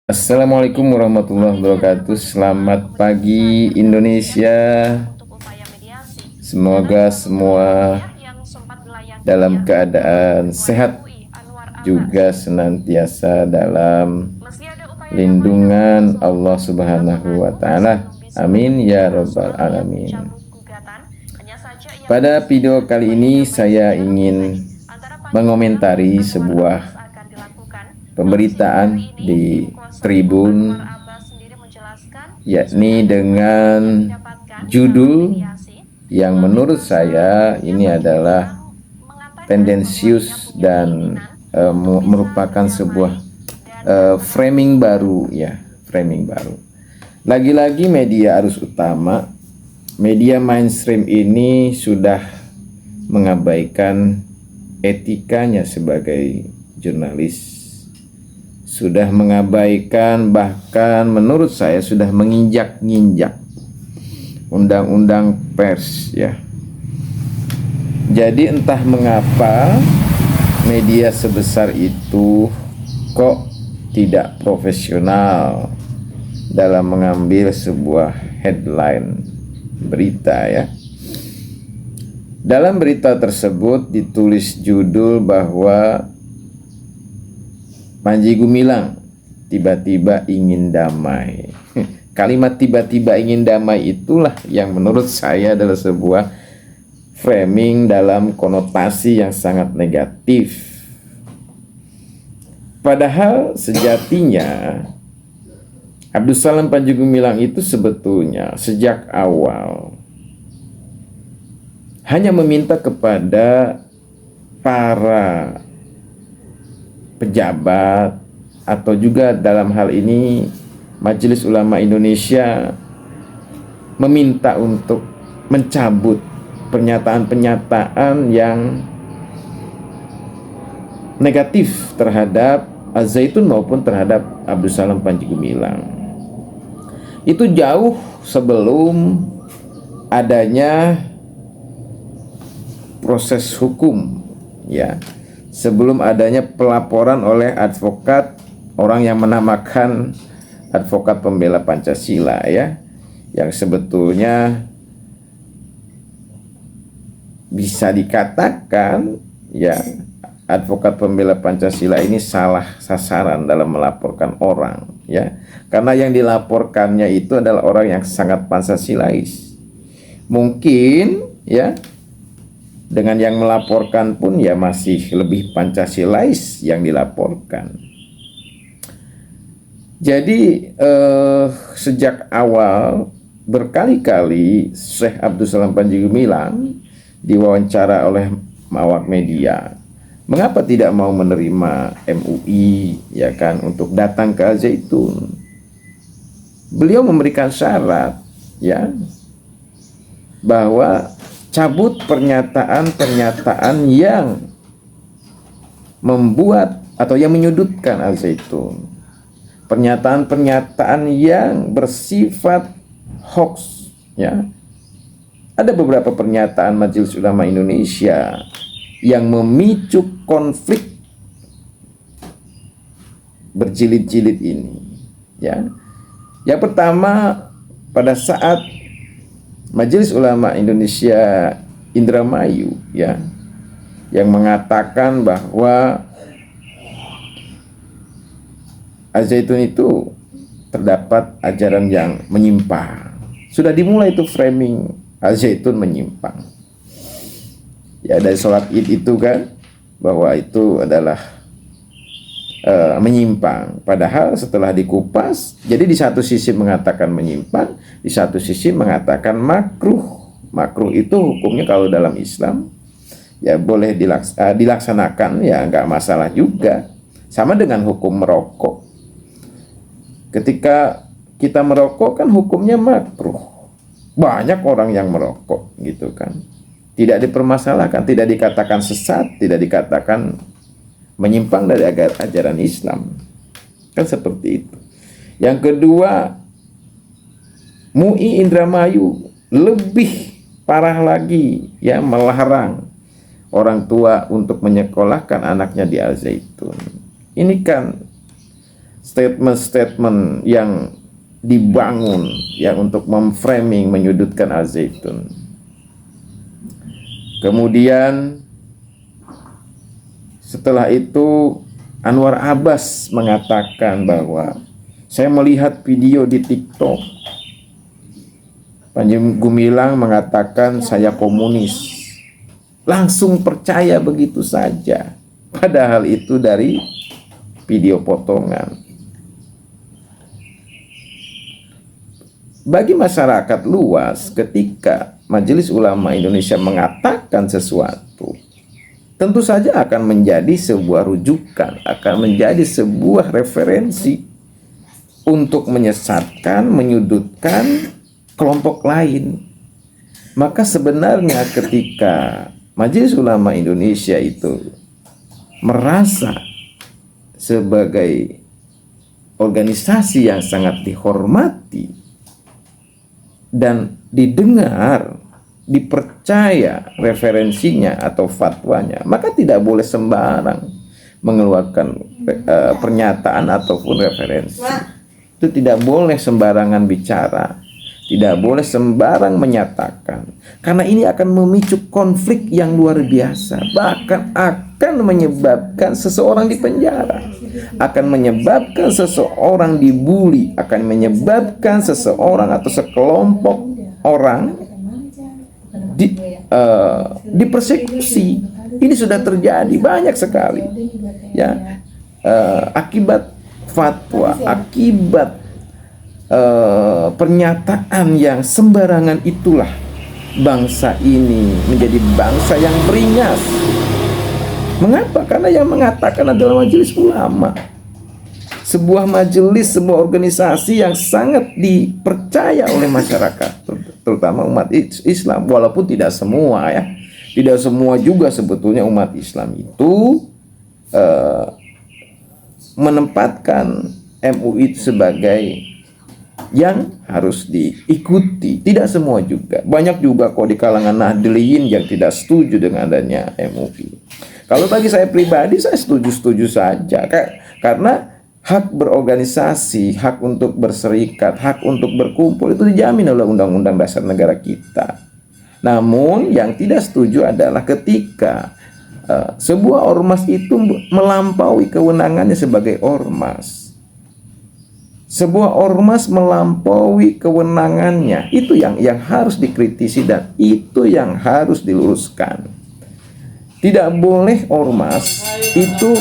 Assalamualaikum warahmatullahi wabarakatuh. Selamat pagi Indonesia. Semoga semua dalam keadaan sehat, juga senantiasa dalam lindungan Allah Subhanahu wa Ta'ala. Amin ya Rabbal 'Alamin. Pada video kali ini saya ingin mengomentari sebuah pemberitaan di Tribun, yakni dengan judul yang menurut saya ini adalah tendensius dan merupakan sebuah framing baru, ya, framing baru. Lagi-lagi media arus utama, media mainstream ini sudah mengabaikan etikanya sebagai jurnalis, sudah mengabaikan, bahkan menurut saya sudah menginjak-injak undang-undang pers, ya. Jadi entah mengapa media sebesar itu kok tidak profesional dalam mengambil sebuah headline berita, ya. Dalam berita tersebut ditulis judul bahwa Panji Gumilang tiba-tiba ingin damai. Kalimat tiba-tiba ingin damai itulah yang menurut saya adalah sebuah framing dalam konotasi yang sangat negatif. Padahal sejatinya Abdus Salam Panji Gumilang itu sebetulnya sejak awal hanya meminta kepada para pejabat atau juga dalam hal ini Majelis Ulama Indonesia meminta untuk mencabut pernyataan-pernyataan yang negatif terhadap Az-Zaitun maupun terhadap Abdus Salam Panji Gumilang. Itu jauh sebelum adanya proses hukum, ya. Sebelum adanya pelaporan oleh advokat, orang yang menamakan advokat pembela Pancasila, ya, yang sebetulnya bisa dikatakan, ya, advokat pembela Pancasila ini salah sasaran dalam melaporkan orang, ya, karena yang dilaporkannya itu adalah orang yang sangat Pancasilais. Mungkin, ya, dengan yang melaporkan pun ya masih lebih Pancasilais yang dilaporkan. Jadi sejak awal berkali-kali Syekh Abdus Salam Panji Gumilang diwawancara oleh awak media, mengapa tidak mau menerima MUI, ya kan, untuk datang ke Al-Zaitun. Beliau memberikan syarat, ya, bahwa cabut pernyataan-pernyataan yang membuat atau yang menyudutkan Al-Zaitun, pernyataan-pernyataan yang bersifat hoax, ya. Ada beberapa pernyataan Majelis Ulama Indonesia yang memicu konflik berjilid-jilid ini, ya. Yang pertama, pada saat Majelis Ulama Indonesia Indramayu, ya, yang mengatakan bahwa Al-Zaitun itu terdapat ajaran yang menyimpang. Sudah dimulai itu framing Al-Zaitun menyimpang. Ya, dari sholat Id itu kan, bahwa itu adalah menyimpang. Padahal setelah dikupas, jadi di satu sisi mengatakan menyimpang, di satu sisi mengatakan makruh. Makruh itu hukumnya kalau dalam Islam ya boleh dilaksanakan, ya nggak masalah juga. Sama dengan hukum merokok. Ketika kita merokok kan hukumnya makruh. Banyak orang yang merokok, gitu kan. Tidak dipermasalahkan, tidak dikatakan sesat, tidak dikatakan menyimpang dari ajaran Islam. Kan seperti itu. Yang kedua, MUI Indramayu lebih parah lagi, ya, melarang orang tua untuk menyekolahkan anaknya di Al-Zaitun. Ini kan statement-statement yang dibangun ya untuk memframing, menyudutkan Al Zaitun. Kemudian setelah itu Anwar Abbas mengatakan bahwa saya melihat video di TikTok, Panji Gumilang mengatakan saya komunis. Langsung percaya begitu saja. Padahal itu dari video potongan. Bagi masyarakat luas, ketika Majelis Ulama Indonesia mengatakan sesuatu, tentu saja akan menjadi sebuah rujukan, akan menjadi sebuah referensi untuk menyesatkan, menyudutkan kelompok lain. Maka sebenarnya ketika Majelis Ulama Indonesia itu merasa sebagai organisasi yang sangat dihormati dan didengar, dipercaya referensinya atau fatwanya, maka tidak boleh sembarang mengeluarkan pernyataan ataupun referensi. Itu tidak boleh sembarangan bicara, tidak boleh sembarang menyatakan, karena ini akan memicu konflik yang luar biasa, bahkan akan menyebabkan seseorang dipenjara, akan menyebabkan seseorang dibully, akan menyebabkan seseorang atau sekelompok orang dipersekusi. Ini sudah terjadi banyak sekali, ya, akibat fatwa, akibat pernyataan yang sembarangan itulah bangsa ini menjadi bangsa yang beringas. Mengapa? Karena yang mengatakan adalah majelis ulama, sebuah majelis, sebuah organisasi yang sangat dipercaya oleh masyarakat, terutama umat Islam. Walaupun tidak semua, ya, tidak semua juga sebetulnya umat Islam itu menempatkan MUI sebagai yang harus diikuti. Tidak semua juga. Banyak juga kok di kalangan Nahdliyin yang tidak setuju dengan adanya MUI. Kalau bagi saya pribadi, saya setuju-setuju saja. Karena hak berorganisasi, hak untuk berserikat, hak untuk berkumpul itu dijamin oleh Undang-Undang Dasar Negara kita. Namun yang tidak setuju adalah ketika sebuah ormas itu melampaui kewenangannya sebagai ormas. Sebuah ormas melampaui kewenangannya, itu yang harus dikritisi dan itu yang harus diluruskan. Tidak boleh ormas itu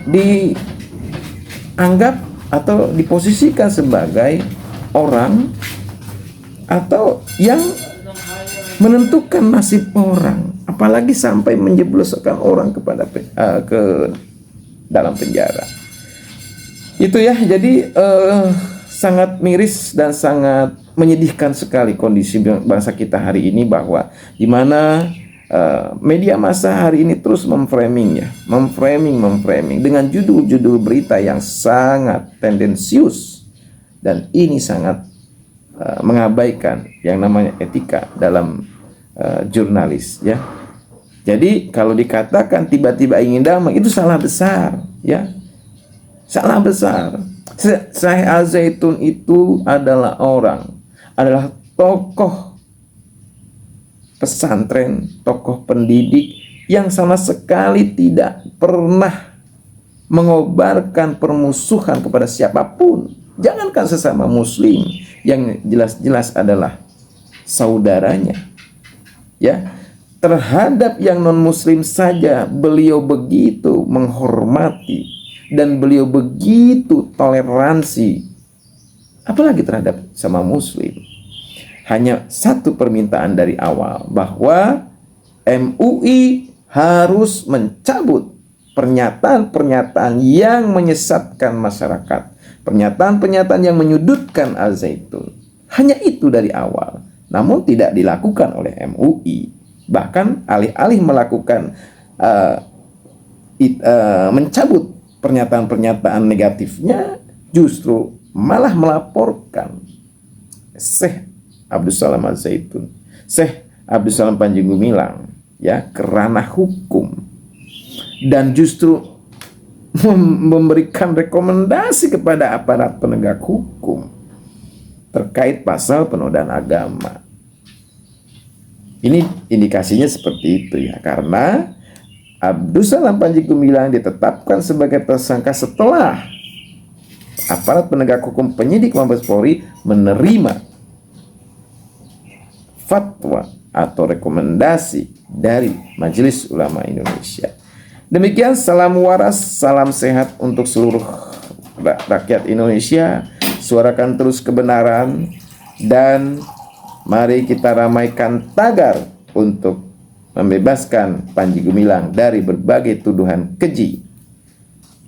dianggap atau diposisikan sebagai orang atau yang menentukan nasib orang, apalagi sampai menjebloskan orang kepada ke dalam penjara. Itu ya, jadi sangat miris dan sangat menyedihkan sekali kondisi bangsa kita hari ini, bahwa di mana media massa hari ini terus memframing dengan judul-judul berita yang sangat tendensius, dan ini sangat mengabaikan yang namanya etika dalam jurnalis, ya. Jadi kalau dikatakan tiba-tiba ingin damai, itu salah besar, ya, salah besar. Syekh Al Zaitun itu adalah tokoh pesantren, tokoh pendidik yang sama sekali tidak pernah mengobarkan permusuhan kepada siapapun. Jangankan sesama muslim, yang jelas-jelas adalah saudaranya, ya. Terhadap yang non-muslim saja beliau begitu menghormati dan beliau begitu toleransi, apalagi terhadap sama muslim. Hanya satu permintaan dari awal, bahwa MUI harus mencabut pernyataan-pernyataan yang menyesatkan masyarakat, pernyataan-pernyataan yang menyudutkan Al Zaitun. Hanya itu dari awal. Namun tidak dilakukan oleh MUI. Bahkan alih-alih melakukan mencabut pernyataan-pernyataan negatifnya, justru malah melaporkan Syekh Abdul Salam Al Zaitun, Syekh Abdul Salam Panji Gumilang, ya, ke ranah hukum, dan justru memberikan rekomendasi kepada aparat penegak hukum terkait pasal penodaan agama. Ini indikasinya seperti itu ya, karena Abdus Salam Panji Gumilang ditetapkan sebagai tersangka setelah aparat penegak hukum penyidik Mabes Polri menerima fatwa atau rekomendasi dari Majelis Ulama Indonesia. Demikian, salam waras, salam sehat untuk seluruh rakyat Indonesia. Suarakan terus kebenaran dan mari kita ramaikan tagar untuk membebaskan Panji Gumilang dari berbagai tuduhan keji.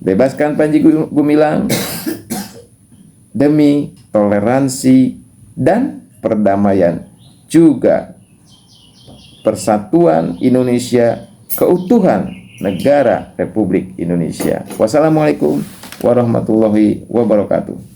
Bebaskan Panji Gumilang demi toleransi dan perdamaian, juga persatuan Indonesia, keutuhan negara Republik Indonesia. Wassalamualaikum warahmatullahi wabarakatuh.